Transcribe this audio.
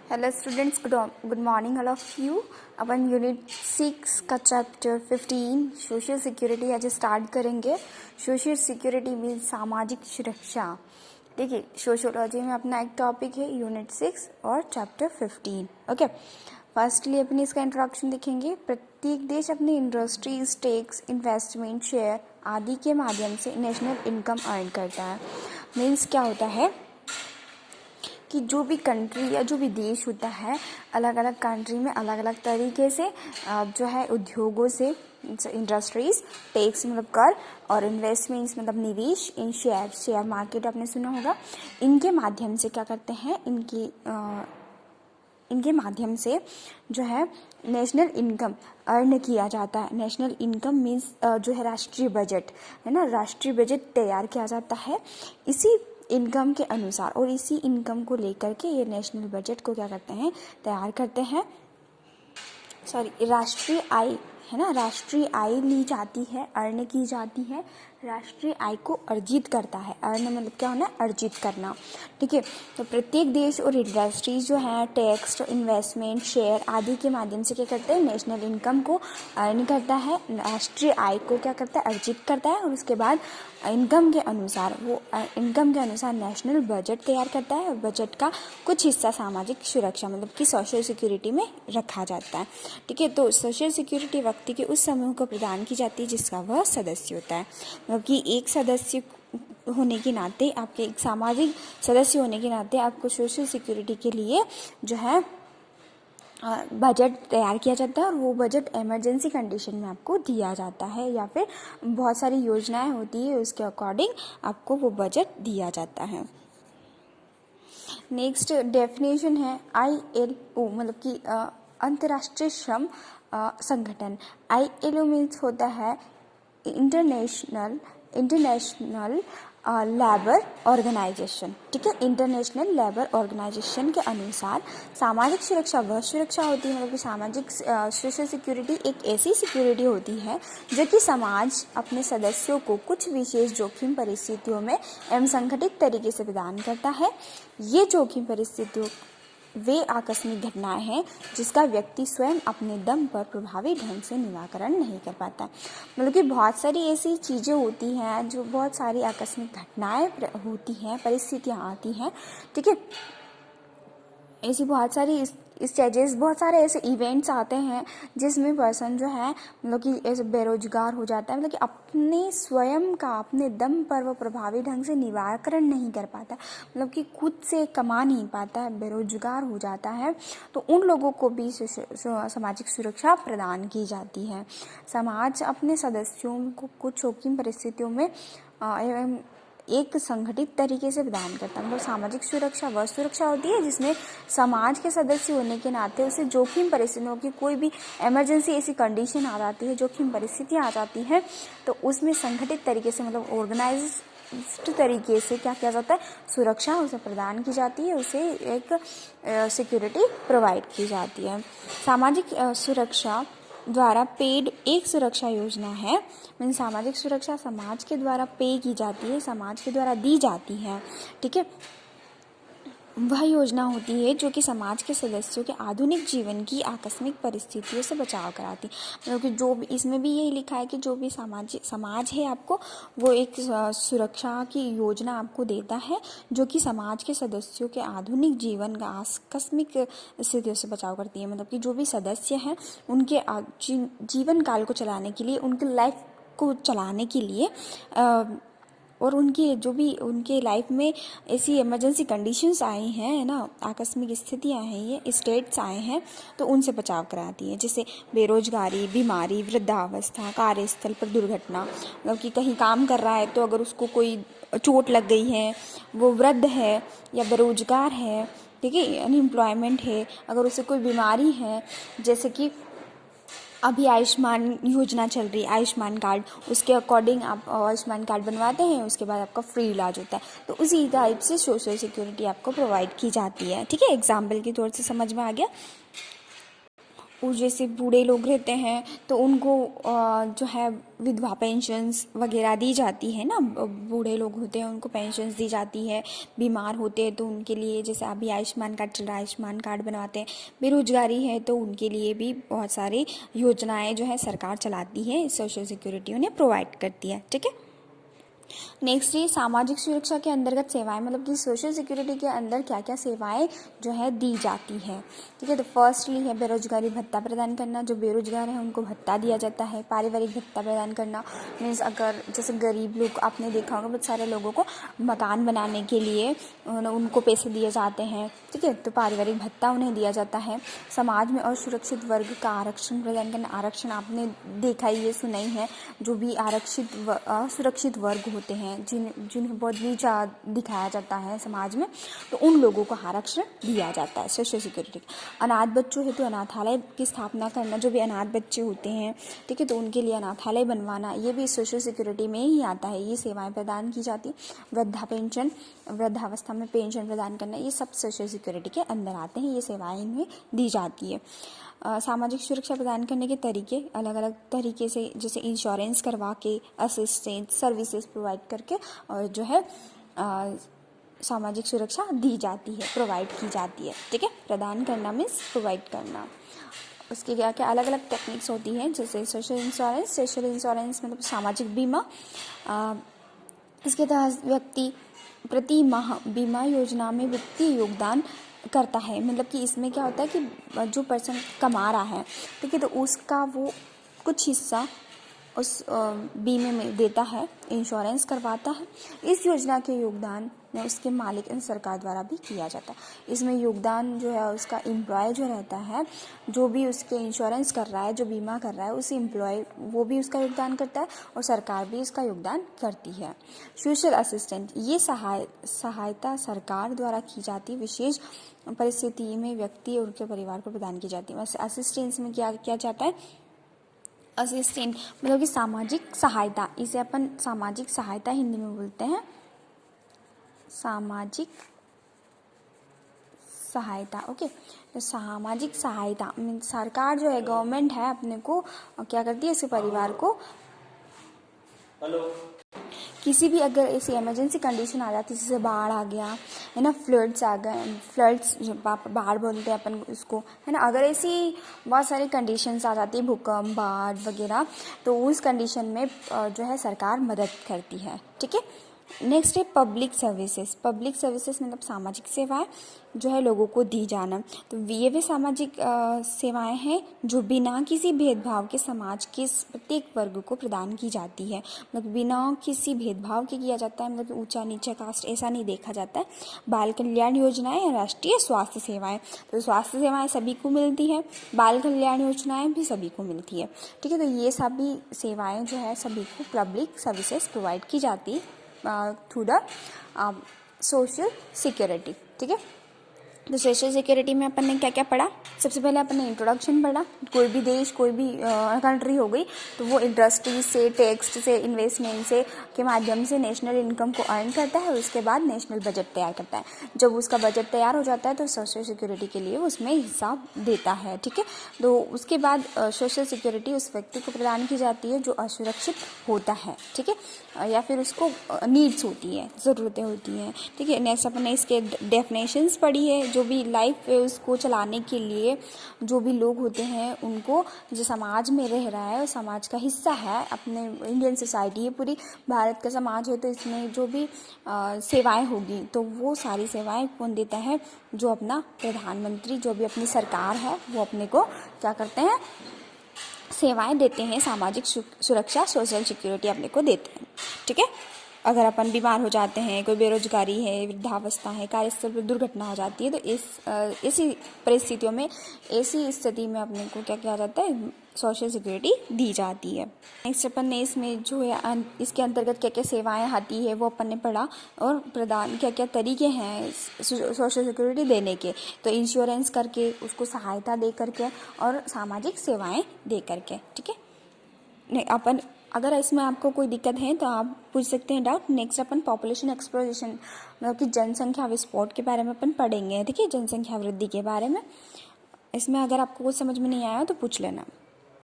Hello students, good morning all of you. Upon unit 6 का chapter 15 social security आज start करेंगे। Social security mean सामाजिक सुरक्षा। देखिए, सोशियोलॉजी में अपना एक टॉपिक है यूनिट 6 और चैप्टर 15। ओके, फर्स्टली अपनी इसका इंट्रोडक्शन देखेंगे। प्रत्येक देश अपनी इंडस्ट्रीज, टैक्स, इन्वेस्टमेंट, शेयर आदि के माध्यम से नेशनल इनकम अर्न करता है। मीन्स क्या होता है कि जो भी कंट्री या जो भी देश होता है, अलग अलग कंट्री में अलग अलग तरीके से जो है उद्योगों से, इंडस्ट्रीज, टैक्स मतलब कर, और इन्वेस्टमेंट्स मतलब निवेश, इन शेयर मार्केट आपने सुना होगा, इनके माध्यम से क्या करते हैं, इनके माध्यम से जो है नेशनल इनकम अर्न किया जाता है। नेशनल इनकम मीन्स जो है राष्ट्रीय बजट है ना, राष्ट्रीय बजट तैयार किया जाता है इसी इनकम के अनुसार, और इसी इनकम को लेकर के ये नेशनल बजट को क्या करते हैं, तैयार करते हैं। राष्ट्रीय आय है ना, राष्ट्रीय आय ली जाती है, अर्न की जाती है। राष्ट्रीय आय को अर्जित करता है। अर्न मतलब क्या होना, अर्जित करना। ठीक है, तो प्रत्येक देश और इंडस्ट्रीज जो है टैक्स, इन्वेस्टमेंट, शेयर आदि के माध्यम से क्या करते हैं, नेशनल इनकम को अर्न करता है, राष्ट्रीय आय को क्या करता है, अर्जित करता है, और उसके बाद इनकम के अनुसार नेशनल बजट तैयार करता है, और बजट का कुछ हिस्सा सामाजिक सुरक्षा मतलब कि सोशल सिक्योरिटी में रखा जाता है। ठीक है, तो सोशल सिक्योरिटी व्यक्ति के उस समूह को प्रदान की जाती है जिसका वह सदस्य होता है। मतलब कि एक सदस्य होने के नाते, आपके एक सामाजिक सदस्य होने के नाते आपको सोशल सिक्योरिटी के लिए जो है बजट तैयार किया जाता है, और वो बजट इमरजेंसी कंडीशन में आपको दिया जाता है, या फिर बहुत सारी योजनाएं होती है उसके अकॉर्डिंग आपको वो बजट दिया जाता है। नेक्स्ट डेफिनेशन है ILO, मतलब कि अंतर्राष्ट्रीय श्रम संगठन। ILO मीन्स होता है इंटरनेशनल लेबर ऑर्गेनाइजेशन। ठीक है, इंटरनेशनल लेबर ऑर्गेनाइजेशन के अनुसार सामाजिक सुरक्षा वह सुरक्षा होती है, मतलब कि सामाजिक सोशल सिक्योरिटी एक ऐसी सिक्योरिटी होती है जो कि समाज अपने सदस्यों को कुछ विशेष जोखिम परिस्थितियों में एवं संगठित तरीके से प्रदान करता है। ये जोखिम परिस्थितियों वे आकस्मिक घटनाएं हैं जिसका व्यक्ति स्वयं अपने दम पर प्रभावी ढंग से निराकरण नहीं कर पाता। मतलब कि बहुत सारी ऐसी चीज़ें होती हैं, जो बहुत सारी आकस्मिक घटनाएं होती हैं, परिस्थितियां आती हैं। ठीक है, ऐसी बहुत सारी स्टेजेस, बहुत सारे ऐसे इवेंट्स आते हैं जिसमें पर्सन जो है मतलब कि ऐसे बेरोजगार हो जाता है, मतलब कि अपने स्वयं का, अपने दम पर वो प्रभावी ढंग से निवारण नहीं कर पाता, मतलब कि खुद से कमा नहीं पाता है, बेरोजगार हो जाता है। तो उन लोगों को भी सामाजिक सुरक्षा प्रदान की जाती है। समाज अपने सदस्यों को कुछ जोखिम परिस्थितियों में एवं एक संगठित तरीके से प्रदान करता है। मतलब सामाजिक सुरक्षा वह सुरक्षा होती है जिसमें समाज के सदस्य होने के नाते उसे जोखिम परिस्थितियों की, कोई भी इमरजेंसी ऐसी कंडीशन आ जाती है, जोखिम परिस्थितियाँ आ जाती हैं, तो उसमें संगठित तरीके से मतलब ऑर्गेनाइज्ड तरीके से क्या किया जाता है, सुरक्षा उसे प्रदान की जाती है, उसे एक सिक्योरिटी प्रोवाइड की जाती है। सामाजिक सुरक्षा द्वारा पेड एक सुरक्षा योजना है। मीन सामाजिक सुरक्षा समाज के द्वारा पे की जाती है, समाज के द्वारा दी जाती है। ठीक है, वह योजना होती है जो कि समाज के सदस्यों के आधुनिक जीवन की आकस्मिक परिस्थितियों से बचाव कराती है। मतलब कि जो भी इसमें भी यही लिखा है कि जो भी समाज है आपको वो एक सुरक्षा की योजना आपको देता है जो कि समाज के सदस्यों के आधुनिक जीवन का आकस्मिक स्थितियों से बचाव करती है। मतलब कि जो भी सदस्य हैं उनके जीवन काल को चलाने के लिए, उनके लाइफ को चलाने के लिए और उनकी जो भी उनके लाइफ में ऐसी इमरजेंसी कंडीशंस आई हैं, है ना, आकस्मिक स्थितियाँ हैं, ये स्टेट्स आए हैं, तो उनसे बचाव कराती है। जैसे बेरोजगारी, बीमारी, वृद्धावस्था, कार्यस्थल पर दुर्घटना, मतलब कि कहीं काम कर रहा है तो अगर उसको कोई चोट लग गई है, वो वृद्ध है या बेरोजगार है, ठीक है, अनएम्प्लॉयमेंट है, अगर उसे कोई बीमारी है, जैसे कि अभी आयुष्मान योजना चल रही है, आयुष्मान कार्ड, उसके अकॉर्डिंग आप आयुष्मान कार्ड बनवाते हैं, उसके बाद आपका फ्री इलाज होता है, तो उसी टाइप से सोशल सिक्योरिटी आपको प्रोवाइड की जाती है। ठीक है, एग्जाम्पल के तौर से समझ में आ गया। वो जैसे बूढ़े लोग रहते हैं तो उनको जो है विधवा पेंशन्स वगैरह दी जाती है ना। बूढ़े लोग होते हैं उनको पेंशन्स दी जाती है। बीमार होते हैं तो उनके लिए, जैसे अभी आयुष्मान कार्ड चल रहा है, आयुष्मान कार्ड बनवाते हैं। बेरोजगारी है तो उनके लिए भी बहुत सारी योजनाएं जो है सरकार चलाती है, सोशल सिक्योरिटी उन्हें प्रोवाइड करती है। ठीक है। नेक्स्ट ये सामाजिक सुरक्षा के अंतर्गत सेवाएं, मतलब कि सोशल सिक्योरिटी के अंदर क्या क्या सेवाएं जो है दी जाती है। ठीक है। तो फर्स्टली है बेरोजगारी भत्ता प्रदान करना, जो बेरोजगार है उनको भत्ता दिया जाता है। पारिवारिक भत्ता प्रदान करना मीन्स अगर जैसे गरीब लोग, आपने देखा होगा बहुत सारे लोगों को मकान बनाने के लिए उनको पैसे दिए जाते हैं। ठीक है। तो पारिवारिक भत्ता उन्हें दिया जाता है। समाज में असुरक्षित वर्ग का आरक्षण प्रदान करना, आरक्षण आपने देखा ही है, सुना ही है, जो भी असुरक्षित वर्ग होते हैं जिन्हें बहुत नीचा दिखाया जाता है समाज में, तो उन लोगों को आरक्षण दिया जाता है सोशल सिक्योरिटी। अनाथ बच्चों हेतु अनाथालय की स्थापना करना, जो भी अनाथ बच्चे होते हैं, ठीक है, तो उनके लिए अनाथालय बनवाना, ये भी सोशल सिक्योरिटी में ही आता है। ये सेवाएं प्रदान की जाती। वृद्धा पेंशन, वृद्धावस्था में पेंशन प्रदान करना, ये सब सोशल सिक्योरिटी के अंदर आते हैं। ये सेवाएं इन्हें दी जाती है। सामाजिक सुरक्षा प्रदान करने के तरीके अलग अलग तरीके से, जैसे इंश्योरेंस करवा के, असिस्टेंस सर्विसेज प्रोवाइड करके, और जो है सामाजिक सुरक्षा दी जाती है, प्रोवाइड की जाती है। ठीक है। प्रदान करना मीन्स प्रोवाइड करना। उसकी क्या क्या अलग अलग टेक्निक्स होती हैं, जैसे सोशल इंश्योरेंस मतलब सामाजिक बीमा। इसके तहत व्यक्ति प्रति माह बीमा योजना में वित्तीय योगदान करता है। मतलब कि इसमें क्या होता है कि जो पर्सन कमा रहा है, ठीक है, तो उसका वो कुछ हिस्सा उस बीमे में देता है, इंश्योरेंस करवाता है। इस योजना के योगदान में उसके मालिक सरकार द्वारा भी किया जाता है। इसमें योगदान जो है उसका एम्प्लॉय जो रहता है, जो भी उसके इंश्योरेंस कर रहा है, जो बीमा कर रहा है, उस एम्प्लॉय वो भी उसका योगदान करता है और सरकार भी उसका योगदान करती है। सोशल असिस्टेंट, ये सहायता सरकार द्वारा की जाती विशेष परिस्थिति में व्यक्ति और उनके परिवार को प्रदान की जाती है। वैसे असिस्टेंस में क्या क्या जाता है? असिस्टेंट मतलब कि सामाजिक सहायता, इसे अपन सामाजिक सहायता हिंदी में बोलते हैं, सामाजिक सहायता। ओके। तो सामाजिक सहायता मीन सरकार जो है, गवर्नमेंट है, अपने को क्या करती है, इसके परिवार को किसी भी अगर ऐसी इमरजेंसी कंडीशन आ जाती है, जैसे बाढ़ आ गया है ना, फ्लड्स आ गए, फ्लड्स बाढ़ बोलते हैं अपन उसको, है ना, अगर ऐसी बहुत सारी कंडीशंस आ जाती है, भूकंप, बाढ़ वगैरह, तो उस कंडीशन में जो है सरकार मदद करती है। ठीक है। नेक्स्ट है पब्लिक सर्विसेज। पब्लिक सर्विसेज मतलब सामाजिक सेवाएं जो है लोगों को दी जाना। तो ये वे सामाजिक सेवाएं हैं जो बिना किसी भेदभाव के समाज के प्रत्येक वर्ग को प्रदान की जाती है। मतलब बिना किसी भेदभाव के किया जाता है, मतलब ऊंचा नीचा कास्ट ऐसा नहीं देखा जाता है। बाल कल्याण योजनाएं या राष्ट्रीय स्वास्थ्य सेवाएं, तो स्वास्थ्य सेवाएं सभी को मिलती है, बाल कल्याण योजनाएं भी सभी को मिलती है। ठीक है। तो ये सभी सेवाएं जो है सभी को पब्लिक सर्विसेज प्रोवाइड की जाती है थ्रू द सोशल सिक्योरिटी। ठीक है। तो सोशल सिक्योरिटी में अपन ने क्या क्या पढ़ा? सबसे पहले अपन ने इंट्रोडक्शन पढ़ा। कोई भी देश, कोई भी कंट्री हो गई, तो वो इंडस्ट्री से, टैक्स से, इन्वेस्टमेंट से के माध्यम से नेशनल इनकम को अर्न करता है और उसके बाद नेशनल बजट तैयार करता है। जब उसका बजट तैयार हो जाता है तो सोशल सिक्योरिटी के लिए उसमें हिस्सा देता है। ठीक है। तो उसके बाद सोशल सिक्योरिटी उस व्यक्ति को प्रदान की जाती है जो असुरक्षित होता है। ठीक है। या फिर उसको नीड्स होती है, ज़रूरतें होती हैं। ठीक है। नेक्स्ट अपन ने इसके डेफिनेशंस पढ़ी है। जो भी लाइफ है उसको चलाने के लिए जो भी लोग होते हैं उनको, जो समाज में रह रहा है, समाज का हिस्सा है, अपने इंडियन सोसाइटी है, पूरी भारत का समाज है, तो इसमें जो भी सेवाएं होगी तो वो सारी सेवाएं कौन देता है? जो अपना प्रधानमंत्री, जो भी अपनी सरकार है, वो अपने को क्या करते हैं? सेवाएं देते हैं, सामाजिक सुरक्षा, सोशल सिक्योरिटी अपने को देते हैं। ठीक है। अगर अपन बीमार हो जाते हैं, कोई बेरोजगारी है, वृद्धावस्था है, कार्यस्थल पर दुर्घटना हो जाती है, तो ऐसी परिस्थितियों में, ऐसी स्थिति में अपने को क्या किया जाता है? सोशल सिक्योरिटी दी जाती है। नेक्स्ट अपन ने इसमें जो है इसके अंतर्गत क्या क्या सेवाएं आती है वो अपन ने पढ़ा, और प्रदान क्या क्या तरीके हैं सोशल सिक्योरिटी देने के। तो इंश्योरेंस करके, उसको सहायता दे करके, और सामाजिक सेवाएं दे करके। ठीक है। नहीं, अपन अगर इसमें आपको कोई दिक्कत है तो आप पूछ सकते हैं डाउट। नेक्स्ट अपन पॉपुलेशन एक्सप्लोरेशन मतलब कि जनसंख्या विस्फोट के बारे में अपन पढ़ेंगे। ठीक है। जनसंख्या वृद्धि के बारे में। इसमें अगर आपको कुछ समझ में नहीं आया हो तो पूछ लेना।